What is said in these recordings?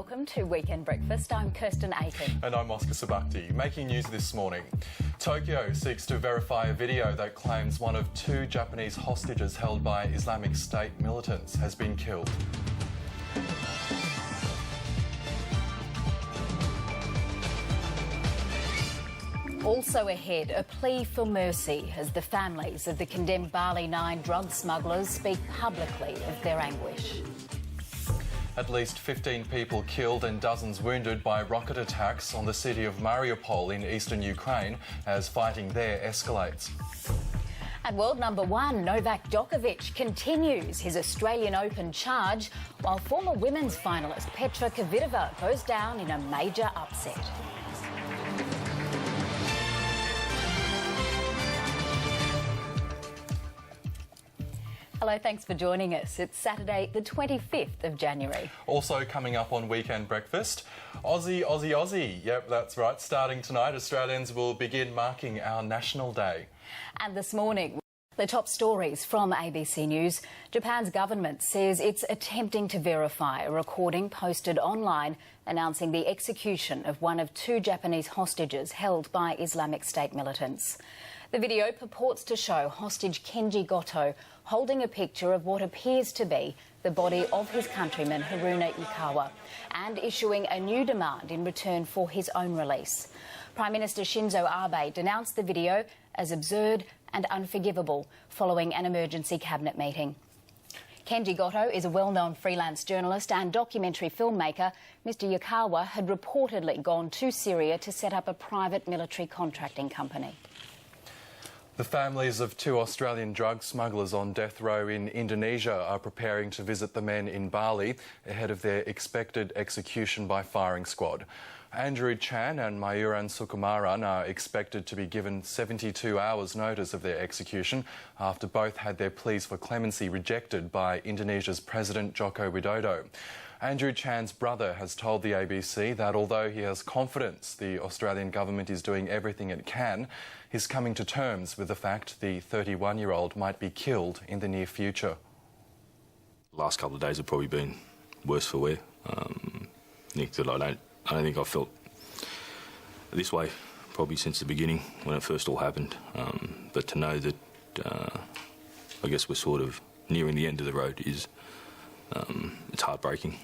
welcome to Weekend Breakfast. I'm Kirsten Aiken. And I'm Oscar Sabakti. Making news this morning. Tokyo seeks to verify a video that claims one of two Japanese hostages held by Islamic State militants has been killed. Also ahead, a plea for mercy as the families of the condemned Bali 9 drug smugglers speak publicly of their anguish. At least 15 people killed and dozens wounded by rocket attacks on the city of Mariupol in eastern Ukraine as fighting there escalates. And world number one, Novak Djokovic, continues his Australian Open charge, while former women's finalist Petra Kvitova goes down in a major upset. Hello, thanks for joining us. It's Saturday, the 25th of January. Also coming up on Weekend Breakfast, Aussie, Aussie, Aussie. Yep, that's right. Starting tonight, Australians will begin marking our National Day. And this morning, the top stories from ABC News. Japan's government says it's attempting to verify a recording posted online announcing the execution of one of two Japanese hostages held by Islamic State militants. The video purports to show hostage Kenji Goto holding a picture of what appears to be the body of his countryman Haruna Ikawa and issuing a new demand in return for his own release. Prime Minister Shinzo Abe denounced the video as absurd and unforgivable following an emergency cabinet meeting. Kenji Goto is a well-known freelance journalist and documentary filmmaker. Mr Ikawa had reportedly gone to Syria to set up a private military contracting company. The families of two Australian drug smugglers on death row in Indonesia are preparing to visit the men in Bali ahead of their expected execution by firing squad. Andrew Chan and Mayuran Sukumaran are expected to be given 72 hours notice of their execution after both had their pleas for clemency rejected by Indonesia's President Joko Widodo. Andrew Chan's brother has told the ABC that although he has confidence the Australian government is doing everything it can, he's coming to terms with the fact the 31-year-old might be killed in the near future. The last couple of days have probably been worse for wear. Nick, that I don't think I've felt this way probably since the beginning when it first all happened. But to know that I guess we're sort of nearing the end of the road is it's heartbreaking.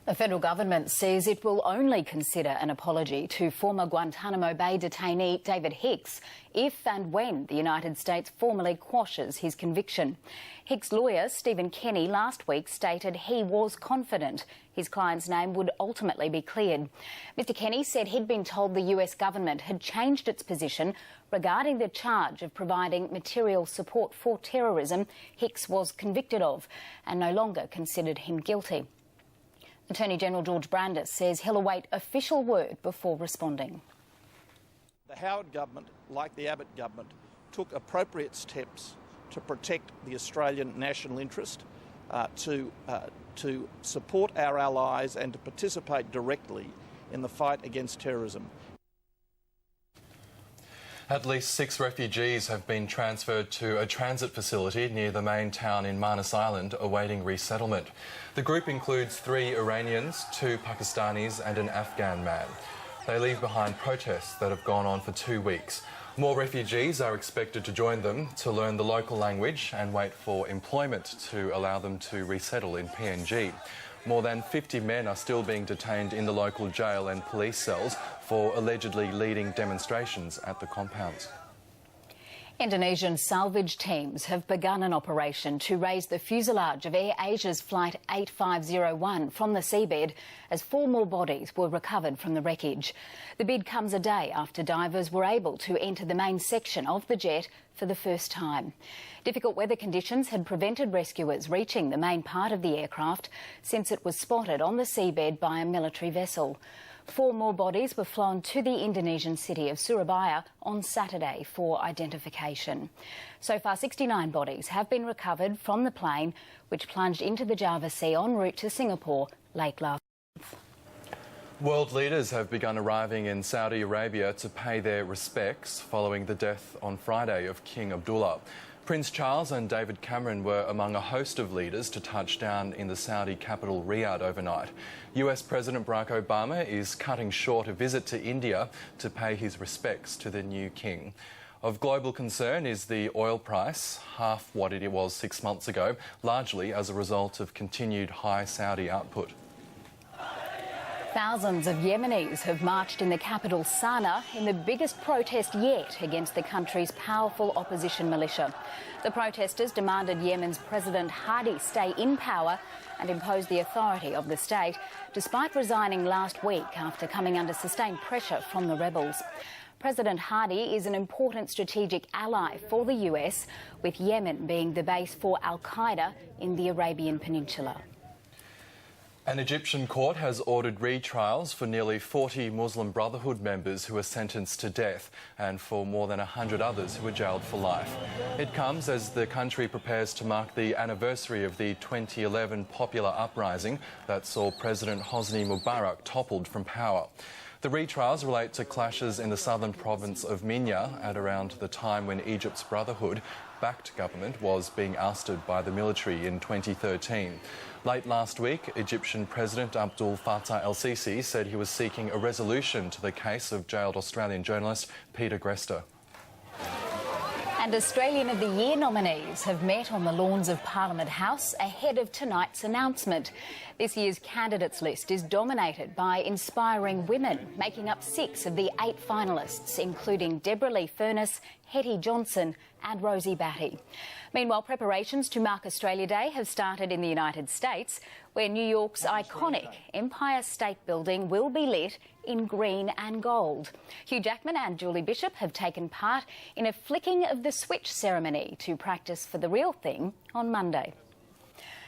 The federal government says it will only consider an apology to former Guantanamo Bay detainee David Hicks if and when the United States formally quashes his conviction. Hicks' lawyer, Stephen Kenny, last week stated he was confident his client's name would ultimately be cleared. Mr Kenny said he'd been told the US government had changed its position regarding the charge of providing material support for terrorism Hicks was convicted of and no longer considered him guilty. Attorney General George Brandis says he'll await official word before responding. The Howard government, like the Abbott government, took appropriate steps to protect the Australian national interest, to support our allies and to participate directly in the fight against terrorism. At least 6 refugees have been transferred to a transit facility near the main town in Manus Island awaiting resettlement. The group includes 3 Iranians, 2 Pakistanis and an Afghan man. They leave behind protests that have gone on for 2 weeks. More refugees are expected to join them to learn the local language and wait for employment to allow them to resettle in PNG. More than 50 men are still being detained in the local jail and police cells for allegedly leading demonstrations at the compounds. Indonesian salvage teams have begun an operation to raise the fuselage of Air Asia's Flight 8501 from the seabed as 4 more bodies were recovered from the wreckage. The bid comes a day after divers were able to enter the main section of the jet for the first time. Difficult weather conditions had prevented rescuers reaching the main part of the aircraft since it was spotted on the seabed by a military vessel. 4 more bodies were flown to the Indonesian city of Surabaya on Saturday for identification. So far, 69 bodies have been recovered from the plane, which plunged into the Java Sea en route to Singapore late last month. World leaders have begun arriving in Saudi Arabia to pay their respects following the death on Friday of King Abdullah. Prince Charles and David Cameron were among a host of leaders to touch down in the Saudi capital Riyadh overnight. US President Barack Obama is cutting short a visit to India to pay his respects to the new king. Of global concern is the oil price, half what it was 6 months ago, largely as a result of continued high Saudi output. Thousands of Yemenis have marched in the capital Sana'a in the biggest protest yet against the country's powerful opposition militia. The protesters demanded Yemen's President Hadi stay in power and impose the authority of the state, despite resigning last week after coming under sustained pressure from the rebels. President Hadi is an important strategic ally for the US, with Yemen being the base for Al-Qaeda in the Arabian Peninsula. An Egyptian court has ordered retrials for nearly 40 Muslim Brotherhood members who were sentenced to death and for more than 100 others who were jailed for life. It comes as the country prepares to mark the anniversary of the 2011 popular uprising that saw President Hosni Mubarak toppled from power. The retrials relate to clashes in the southern province of Minya at around the time when Egypt's Brotherhood-backed government was being ousted by the military in 2013. Late last week, Egyptian President Abdul Fattah el-Sisi said he was seeking a resolution to the case of jailed Australian journalist Peter Grester. And Australian of the Year nominees have met on the lawns of Parliament House ahead of tonight's announcement. This year's candidates list is dominated by inspiring women, making up 6 of the 8 finalists, including Deborah Lee Furness, Hetty Johnson and Rosie Batty. Meanwhile, preparations to mark Australia Day have started in the United States, where New York's iconic Empire State Building will be lit in green and gold. Hugh Jackman and Julie Bishop have taken part in a flicking of the switch ceremony to practice for the real thing on Monday.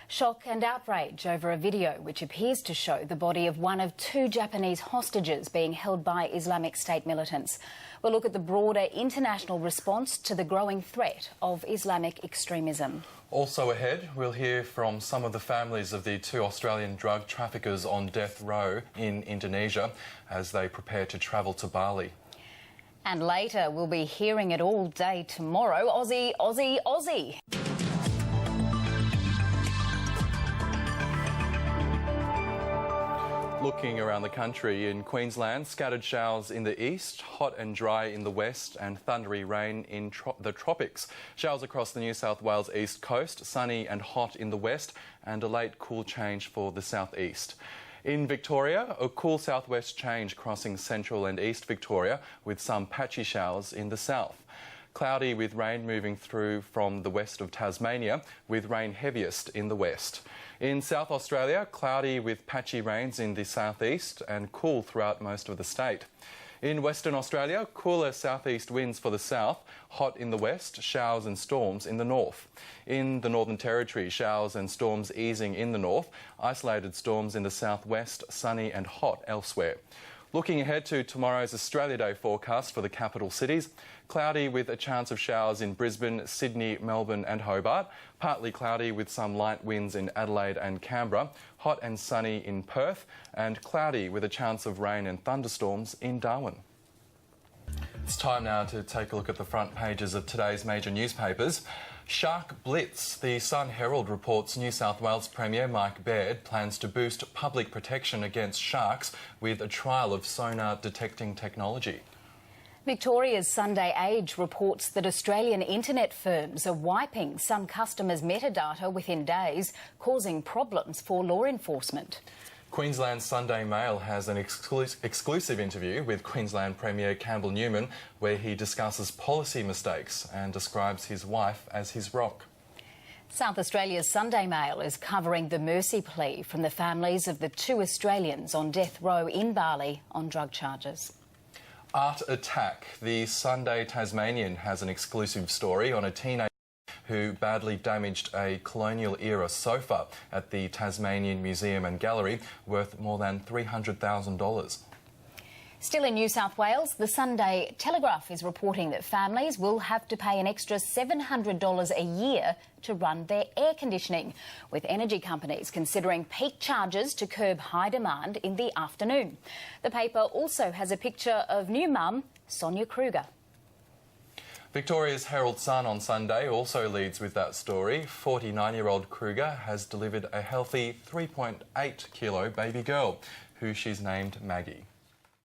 Shock and outrage over a video which appears to show the body of one of 2 Japanese hostages being held by Islamic State militants. We'll look at the broader international response to the growing threat of Islamic extremism. Also ahead, we'll hear from some of the families of the 2 Australian drug traffickers on death row in Indonesia as they prepare to travel to Bali. And later, we'll be hearing it all day tomorrow. Aussie, Aussie, Aussie. Looking around the country, in Queensland, scattered showers in the east, hot and dry in the west and thundery rain in the tropics. Showers across the New South Wales east coast, sunny and hot in the west and a late cool change for the southeast. In Victoria, a cool southwest change crossing central and east Victoria with some patchy showers in the south. Cloudy with rain moving through from the west of Tasmania, with rain heaviest in the west. In South Australia, cloudy with patchy rains in the southeast and cool throughout most of the state. In Western Australia, cooler southeast winds for the south, hot in the west, showers and storms in the north. In the Northern Territory, showers and storms easing in the north, isolated storms in the southwest, sunny and hot elsewhere. Looking ahead to tomorrow's Australia Day forecast for the capital cities, cloudy with a chance of showers in Brisbane, Sydney, Melbourne and Hobart, partly cloudy with some light winds in Adelaide and Canberra, hot and sunny in Perth and cloudy with a chance of rain and thunderstorms in Darwin. It's time now to take a look at the front pages of today's major newspapers. Shark Blitz. The Sun Herald reports New South Wales Premier Mike Baird plans to boost public protection against sharks with a trial of sonar detecting technology. Victoria's Sunday Age reports that Australian internet firms are wiping some customers' metadata within days, causing problems for law enforcement. Queensland's Sunday Mail has an exclusive interview with Queensland Premier Campbell Newman where he discusses policy mistakes and describes his wife as his rock. South Australia's Sunday Mail is covering the mercy plea from the families of the 2 Australians on death row in Bali on drug charges. Art Attack. The Sunday Tasmanian has an exclusive story on a teenager who badly damaged a colonial-era sofa at the Tasmanian Museum and Gallery, worth more than $300,000. Still in New South Wales, the Sunday Telegraph is reporting that families will have to pay an extra $700 a year to run their air conditioning, with energy companies considering peak charges to curb high demand in the afternoon. The paper also has a picture of new mum Sonia Kruger. Victoria's Herald Sun on Sunday also leads with that story. 49-year-old Kruger has delivered a healthy 3.8 kilo baby girl, who she's named Maggie.